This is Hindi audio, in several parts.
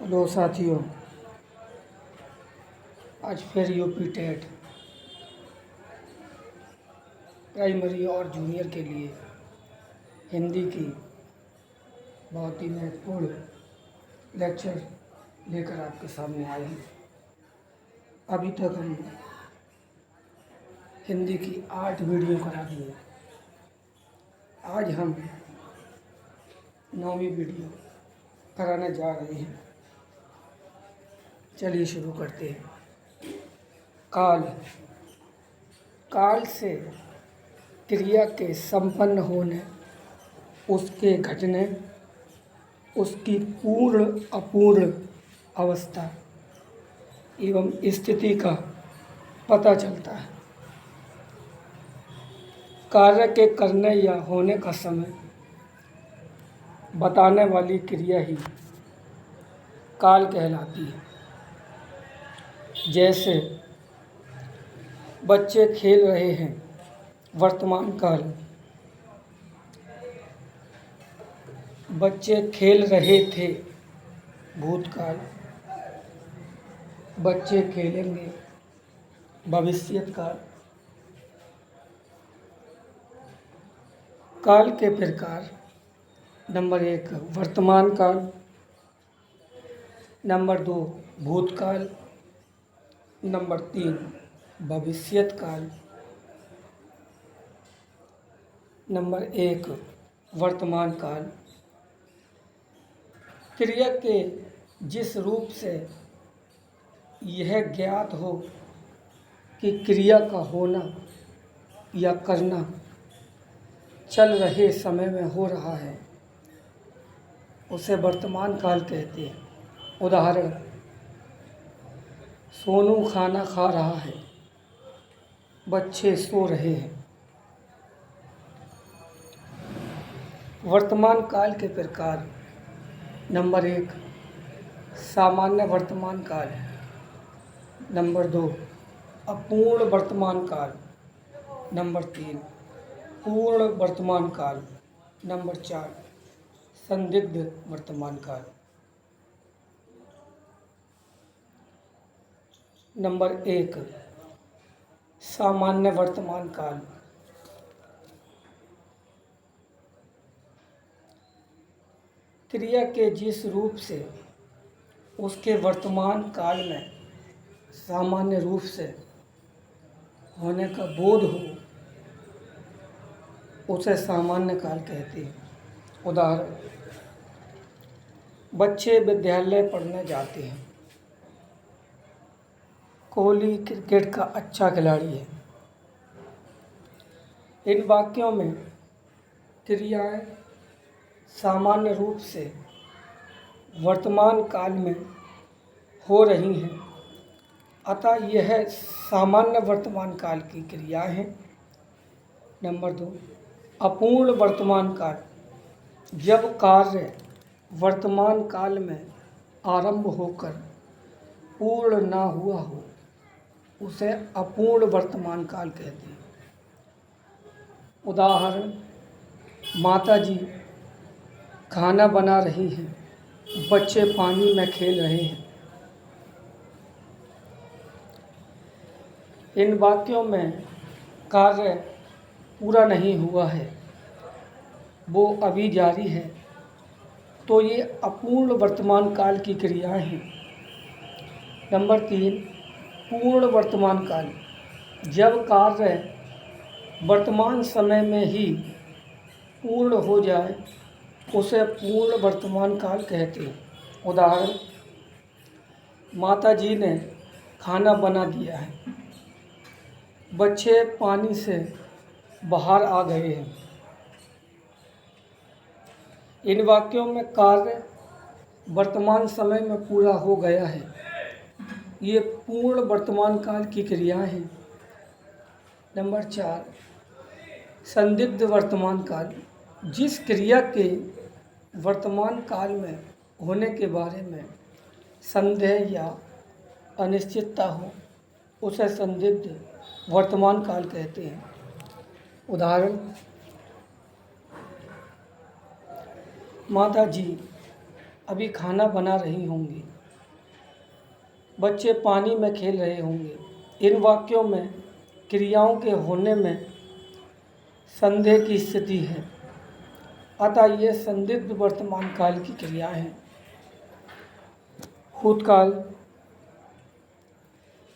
हेलो साथियों, आज फिर यूपी टेट प्राइमरी और जूनियर के लिए हिंदी की बहुत ही महत्वपूर्ण लेक्चर लेकर आपके सामने आए हैं। अभी तक हम हिंदी की 8 वीडियो करा दिए। आज हम 9वीं वीडियो कराने जा रहे हैं। चलिए शुरू करते हैं। काल काल से क्रिया के संपन्न होने, उसके घटने, उसकी पूर्ण अपूर्ण अवस्था एवं स्थिति का पता चलता है। कार्य के करने या होने का समय बताने वाली क्रिया ही काल कहलाती है। जैसे बच्चे खेल रहे हैं, वर्तमान काल। बच्चे खेल रहे थे, भूतकाल। बच्चे खेलेंगे, भविष्यत काल। काल के प्रकार: नंबर 1 वर्तमान काल, नंबर 2 भूतकाल, नंबर 3 भविष्यत काल। नंबर 1 वर्तमान काल। क्रिया के जिस रूप से यह ज्ञात हो कि क्रिया का होना या करना चल रहे समय में हो रहा है, उसे वर्तमान काल कहते हैं। उदाहरण: सोनू खाना खा रहा है, बच्चे सो रहे हैं। वर्तमान काल के प्रकार: नंबर 1 सामान्य वर्तमान काल, नंबर 2 अपूर्ण वर्तमान काल, नंबर 3 पूर्ण वर्तमान काल, नंबर 4 संदिग्ध वर्तमान काल। नंबर 1 सामान्य वर्तमान काल। क्रिया के जिस रूप से उसके वर्तमान काल में सामान्य रूप से होने का बोध हो, उसे सामान्य काल कहते हैं। उदाहरण: बच्चे विद्यालय पढ़ने जाते हैं, कोहली क्रिकेट का अच्छा खिलाड़ी है। इन वाक्यों में क्रियाएं सामान्य रूप से वर्तमान काल में हो रही हैं, अतः यह सामान्य वर्तमान काल की क्रियाएं हैं। नंबर 2 अपूर्ण वर्तमान काल। जब कार्य वर्तमान काल में आरंभ होकर पूर्ण ना हुआ हो, उसे अपूर्ण वर्तमान काल कहते हैं। उदाहरण: माताजी खाना बना रही हैं, बच्चे पानी में खेल रहे हैं। इन वाक्यों में कार्य पूरा नहीं हुआ है, वो अभी जारी है, तो ये अपूर्ण वर्तमान काल की क्रियाएं हैं। नंबर 3 पूर्ण वर्तमान काल। जब कार्य वर्तमान समय में ही पूर्ण हो जाए, उसे पूर्ण वर्तमान काल कहते हैं। उदाहरण: माताजी ने खाना बना दिया है, बच्चे पानी से बाहर आ गए हैं। इन वाक्यों में कार्य वर्तमान समय में पूरा हो गया है, ये पूर्ण वर्तमान काल की क्रियाएं हैं। नंबर 4 संदिग्ध वर्तमान काल। जिस क्रिया के वर्तमान काल में होने के बारे में संदेह या अनिश्चितता हो, उसे संदिग्ध वर्तमान काल कहते हैं। उदाहरण: माता जी अभी खाना बना रही होंगी, बच्चे पानी में खेल रहे होंगे। इन वाक्यों में क्रियाओं के होने में संदेह की स्थिति है, अतः ये संदिग्ध वर्तमान काल की क्रियाएं हैं। भूतकाल,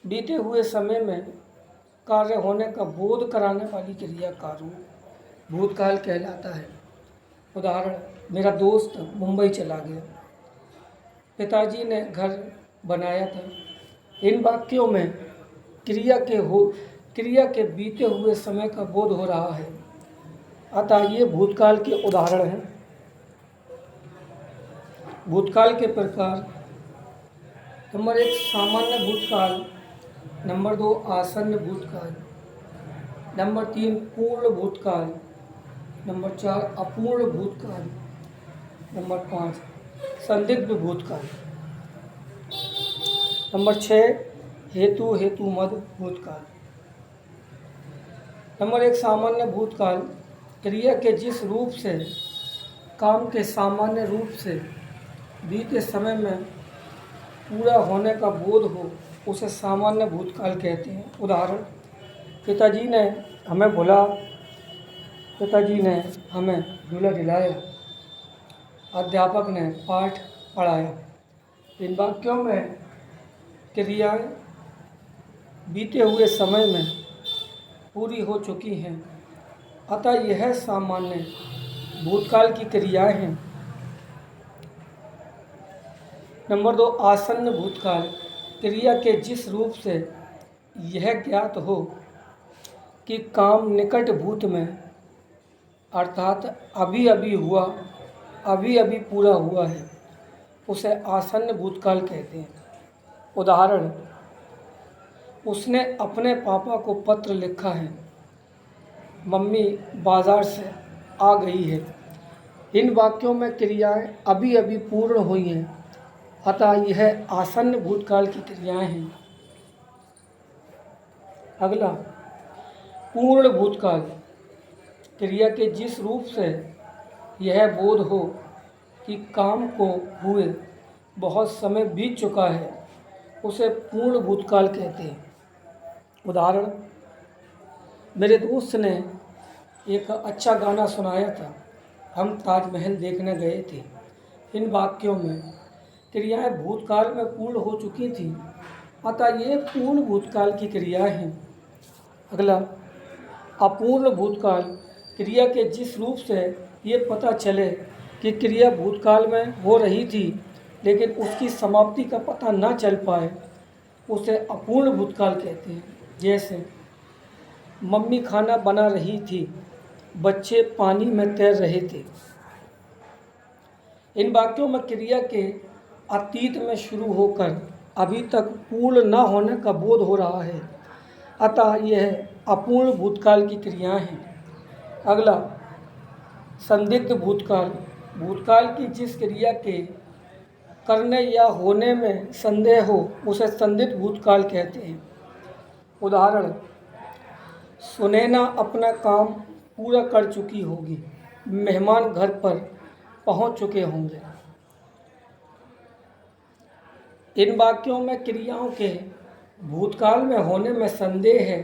बीते हुए समय में कार्य होने का बोध कराने वाली क्रिया का रूप भूतकाल कहलाता है। उदाहरण, मेरा दोस्त मुंबई चला गया, पिताजी ने घर बनाया था। इन वाक्यों में क्रिया के बीते हुए समय का बोध हो रहा है, अतः ये भूतकाल के उदाहरण हैं। भूतकाल के प्रकार: नंबर 1 सामान्य भूतकाल, नंबर 2 आसन्न भूतकाल, नंबर 3 पूर्ण भूतकाल, नंबर 4 अपूर्ण भूतकाल, नंबर 5 संदिग्ध भूतकाल, नंबर 6 हेतु मद भूतकाल। नंबर 1 सामान्य भूतकाल, क्रिया के जिस रूप से काम के सामान्य रूप से बीते समय में पूरा होने का बोध हो उसे सामान्य भूतकाल कहते हैं। उदाहरण, पिताजी ने हमें झूला दिलाया, अध्यापक ने पाठ पढ़ाया। इन वाक्यों में क्रियाएं बीते हुए समय में पूरी हो चुकी हैं, अतः यह सामान्य भूतकाल की क्रियाएं हैं। नंबर 2 आसन्न भूतकाल, क्रिया के जिस रूप से यह ज्ञात हो कि काम निकट भूत में अर्थात अभी अभी पूरा हुआ है, उसे आसन्न भूतकाल कहते हैं। उदाहरण, उसने अपने पापा को पत्र लिखा है, मम्मी बाजार से आ गई है। इन वाक्यों में क्रियाएं अभी पूर्ण हुई हैं, अतः यह आसन्न भूतकाल की क्रियाएं हैं। अगला, पूर्ण भूतकाल, क्रिया के जिस रूप से यह बोध हो कि काम को हुए बहुत समय बीत चुका है, उसे पूर्ण भूतकाल कहते हैं। उदाहरण, मेरे दोस्त ने एक अच्छा गाना सुनाया था, हम ताजमहल देखने गए थे। इन वाक्यों में क्रियाएं भूतकाल में पूर्ण हो चुकी थी, अतः ये पूर्ण भूतकाल की क्रियाएं हैं। अगला, अपूर्ण भूतकाल, क्रिया के जिस रूप से ये पता चले कि क्रिया भूतकाल में हो रही थी लेकिन उसकी समाप्ति का पता न चल पाए, उसे अपूर्ण भूतकाल कहते हैं। जैसे, मम्मी खाना बना रही थी, बच्चे पानी में तैर रहे थे। इन वाक्यों में क्रिया के अतीत में शुरू होकर अभी तक पूर्ण न होने का बोध हो रहा है, अतः यह अपूर्ण भूतकाल की क्रियाएं हैं। अगला, संदिग्ध भूतकाल, भूतकाल की जिस क्रिया के करने या होने में संदेह हो उसे संदिग्ध भूतकाल कहते हैं। उदाहरण, सुनैना अपना काम पूरा कर चुकी होगी, मेहमान घर पर पहुंच चुके होंगे। इन वाक्यों में क्रियाओं के भूतकाल में होने में संदेह है,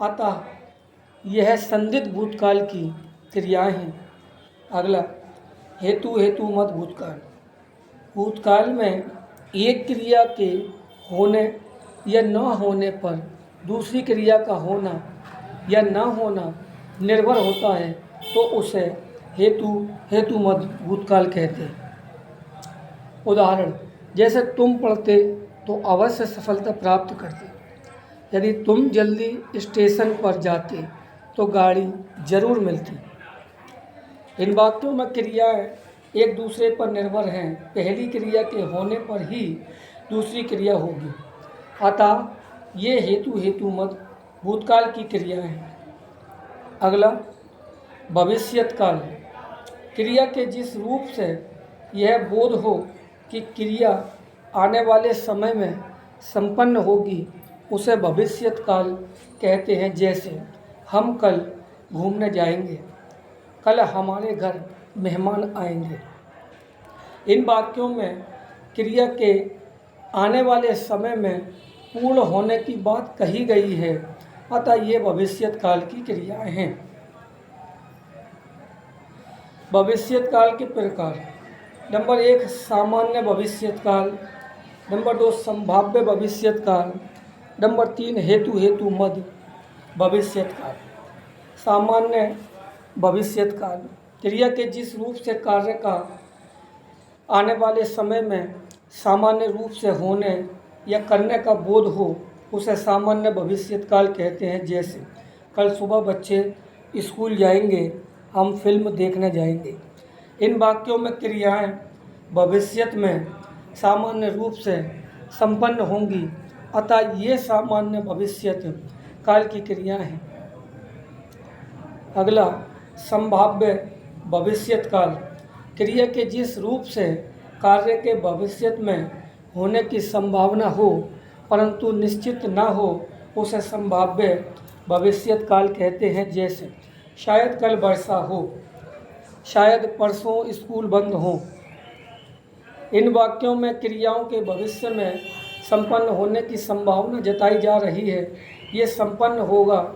अतः यह संदिग्ध भूतकाल की क्रियाएं हैं। अगला, हेतु मत भूतकाल, भूतकाल में एक क्रिया के होने या न होने पर दूसरी क्रिया का होना या न होना निर्भर होता है, तो उसे हेतु मत भूतकाल कहते हैं। उदाहरण, जैसे तुम पढ़ते तो अवश्य सफलता प्राप्त करते, यदि तुम जल्दी स्टेशन पर जाते तो गाड़ी जरूर मिलती। इन वाक्यों में क्रियाएं एक दूसरे पर निर्भर हैं, पहली क्रिया के होने पर ही दूसरी क्रिया होगी, अतः ये हेतु मत भूतकाल की क्रियाएं हैं। अगला, भविष्यत काल, क्रिया के जिस रूप से यह बोध हो कि क्रिया आने वाले समय में संपन्न होगी, उसे भविष्यत काल कहते हैं। जैसे, हम कल घूमने जाएंगे, कल हमारे घर मेहमान आएंगे। इन वाक्यों में क्रिया के आने वाले समय में पूर्ण होने की बात कही गई है, अतः ये भविष्यत काल की क्रियाएं हैं। भविष्यत काल के प्रकार। नंबर 1 सामान्य भविष्यत काल। नंबर 2 संभाव्य भविष्यत काल। नंबर 3 हेतु मद भविष्यत काल। सामान्य भविष्यत काल क्रिया के जिस रूप से कार्य का आने वाले समय में सामान्य रूप से होने या करने का बोध हो, उसे सामान्य भविष्यत काल कहते हैं। जैसे कल सुबह बच्चे स्कूल जाएंगे, हम फिल्म देखने जाएंगे। इन वाक्यों में क्रियाएं भविष्यत में सामान्य रूप से संपन्न होंगी, अतः ये सामान्य भविष्यत काल की क्रियाएं हैं। अगला संभाव्य भविष्यत काल क्रिया के जिस रूप से कार्य के भविष्यत में होने की संभावना हो परंतु निश्चित न हो, उसे संभाव्य भविष्यत काल कहते हैं। जैसे शायद कल वर्षा हो, शायद परसों स्कूल बंद हो। इन वाक्यों में क्रियाओं के भविष्य में संपन्न होने की संभावना जताई जा रही है। ये संपन्न होगा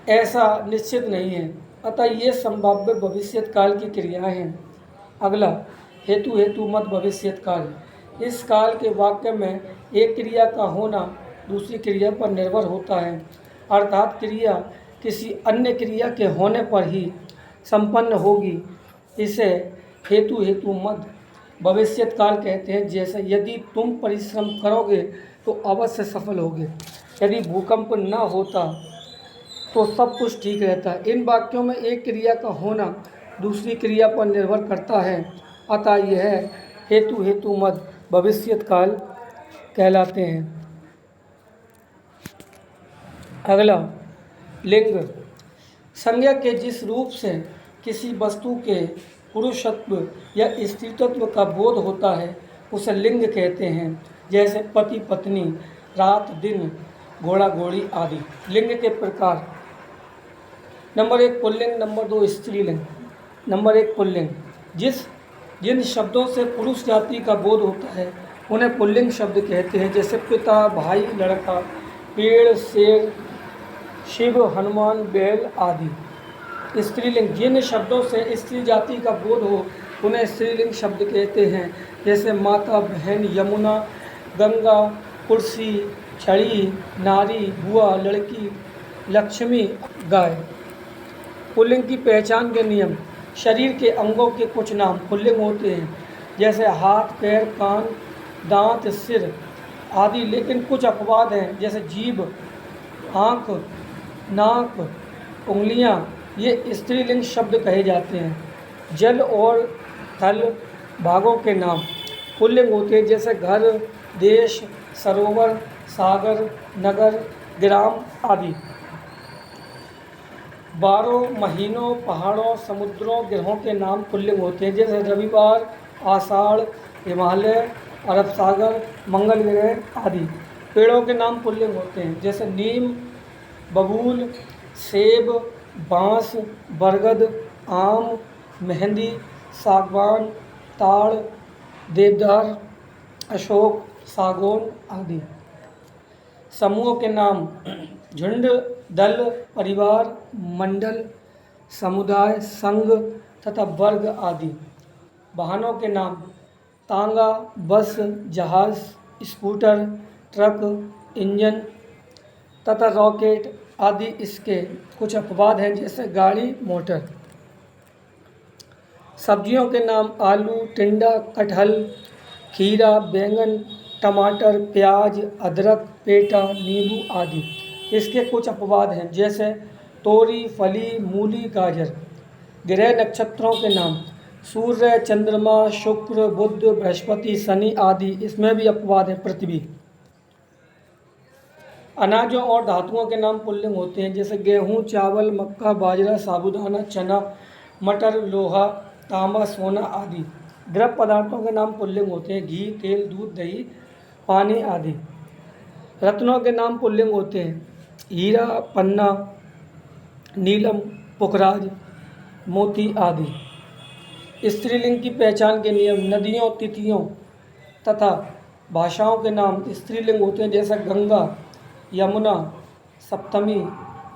ऐसा निश्चित नहीं है, अतः ये संभाव्य भविष्यत काल की क्रियाएं हैं। अगला हेतु मद भविष्यत काल। इस काल के वाक्य में एक क्रिया का होना दूसरी क्रिया पर निर्भर होता है, अर्थात क्रिया किसी अन्य क्रिया के होने पर ही संपन्न होगी। इसे हेतु मद भविष्यत काल कहते हैं। जैसे यदि तुम परिश्रम करोगे तो अवश्य सफल होगे, यदि भूकंप न होता तो सब कुछ ठीक रहता है। इन वाक्यों में एक क्रिया का होना दूसरी क्रिया पर निर्भर करता है, अतः यह हेतु मद भविष्यत काल कहलाते हैं। अगला लिंग। संज्ञा के जिस रूप से किसी वस्तु के पुरुषत्व या स्त्रीत्व का बोध होता है, उसे लिंग कहते हैं। जैसे पति पत्नी, रात दिन, घोड़ा घोड़ी आदि। लिंग के प्रकार। नंबर 1 पुल्लिंग, नंबर 2 स्त्रीलिंग। Number 1 pulling. जिन शब्दों से पुरुष जाति का बोध होता है उन्हें पुल्लिंग शब्द कहते हैं। जैसे पिता, भाई, लड़का, पेड़, शेर, शिव, हनुमान, बैल आदि। स्त्रीलिंग। जिन शब्दों से स्त्री जाति का बोध हो उन्हें स्त्रीलिंग शब्द कहते हैं। जैसे माता, बहन, यमुना, गंगा, कुर्सी, छड़ी, नारी, बुआ, लड़की, लक्ष्मी, गाय। पुल्लिंग की पहचान के नियम। शरीर के अंगों के कुछ नाम पुल्लिंग होते हैं, जैसे हाथ, पैर, कान, दांत, सिर आदि। लेकिन कुछ अपवाद हैं, जैसे जीभ, आँख, नाक, उंगलियां, ये स्त्रीलिंग शब्द कहे जाते हैं। जल और थल भागों के नाम पुल्लिंग होते हैं, जैसे घर, देश, सरोवर, सागर, नगर, ग्राम आदि। 12 महीनों, पहाड़ों, समुद्रों, ग्रहों के नाम पुल्लिंग होते हैं, जैसे रविवार, आषाढ़, हिमालय, अरब सागर, मंगल ग्रह आदि। पेड़ों के नाम पुल्लिंग होते हैं, जैसे नीम, बबूल, सेब, बांस, बरगद, आम, मेहंदी, सागवान, ताड़, देवदार, अशोक, सागौन आदि। समूहों के नाम झुंड, दल, परिवार, मंडल, समुदाय, संघ तथा वर्ग आदि। वाहनों के नाम तांगा, बस, जहाज, स्कूटर, ट्रक, इंजन तथा रॉकेट आदि। इसके कुछ अपवाद हैं, जैसे गाड़ी, मोटर। सब्जियों के नाम आलू, टिंडा, कटहल, खीरा, बैंगन, टमाटर, प्याज, अदरक, पेटा, नींबू आदि। इसके कुछ अपवाद हैं, जैसे तोरी, फली, मूली, गाजर। ग्रह नक्षत्रों के नाम सूर्य, चंद्रमा, शुक्र, बुध, बृहस्पति, शनि आदि। इसमें भी अपवाद है, पृथ्वी। अनाजों और धातुओं के नाम पुल्लिंग होते हैं, जैसे गेहूँ, चावल, मक्का, बाजरा, साबूदाना, चना, मटर, लोहा, तांबा, सोना आदि। द्रव पदार्थों के नाम पुल्लिंग होते हैं, घी, तेल, दूध, दही, पानी आदि। रत्नों के नाम पुल्लिंग होते हैं, हीरा, पन्ना, नीलम, पुखराज, मोती आदि। स्त्रीलिंग की पहचान के नियम। नदियों, तिथियों तथा भाषाओं के नाम स्त्रीलिंग होते हैं जैसे गंगा, यमुना, सप्तमी,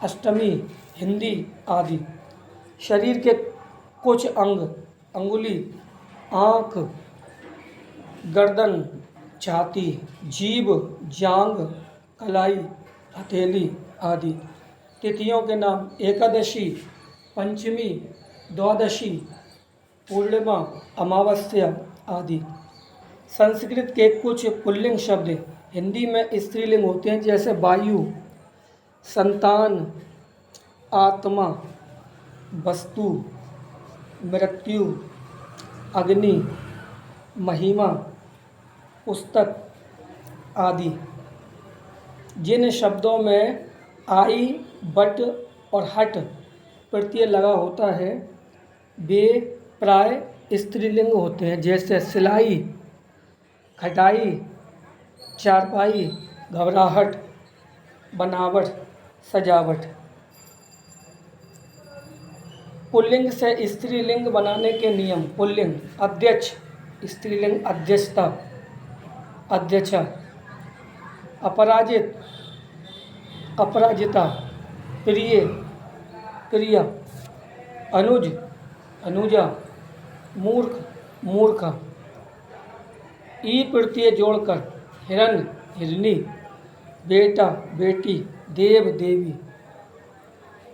अष्टमी, हिंदी आदि। शरीर के कुछ अंग, अंगुली, आँख, गर्दन, छाती, जीभ, जांघ, कलाई, हथेली आदि। तिथियों के नाम एकादशी, पंचमी, द्वादशी, पूर्णिमा, अमावस्या आदि। संस्कृत के कुछ पुल्लिंग शब्द हिंदी में स्त्रीलिंग होते हैं जैसे वायु, संतान, आत्मा, वस्तु, मृत्यु, अग्नि, महिमा, पुस्तक आदि। जिन शब्दों में आई, बट और हट प्रत्यय लगा होता है वे प्राय स्त्रीलिंग होते हैं जैसे सिलाई, खटाई, चारपाई, घबराहट, बनावट, सजावट। पुल्लिंग से स्त्रीलिंग बनाने के नियम। पुल्लिंग अध्यक्ष, स्त्रीलिंग अध्यक्षता, अध्यक्षा। अपराजित, अपराजिता, प्रिय, प्रिया। अनुज, अनुजा, मूर्ख, मूर्खा। ई प्रत्यय जोड़कर हिरण्य, हिरनी, बेटा, बेटी, देव, देवी।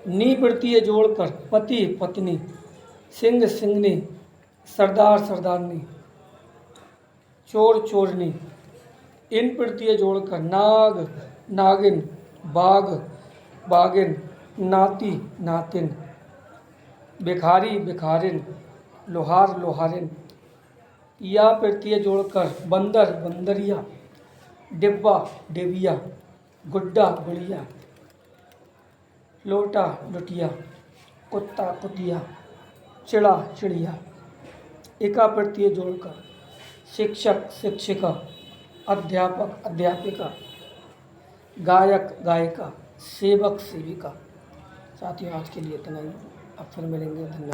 नी प्रत्यय जोड़कर पति, पत्नी, सिंह, सिंहनी, सरदार, सरदारनी, चोर, चोरनी। इन प्रत्यय जोड़कर नाग, नागिन, बाघ, बागिन, नाती, नातिन, भिखारी, भिखारिन, लोहार, लोहारिन। या प्रत्यय जोड़कर बंदर, बंदरिया, डिब्बा, डिबिया, गुड्डा, गुड़िया, लोटा, लुटिया, कुत्ता, कुतिया, चिड़ा, चिड़िया। एका प्रत्यय जोड़कर शिक्षक, शिक्षिका, अध्यापक, अध्यापिका, गायक, गायिका, सेवक, सेविका। साथियों आज के लिए इतना ही। अब फिर मिलेंगे। धन्यवाद।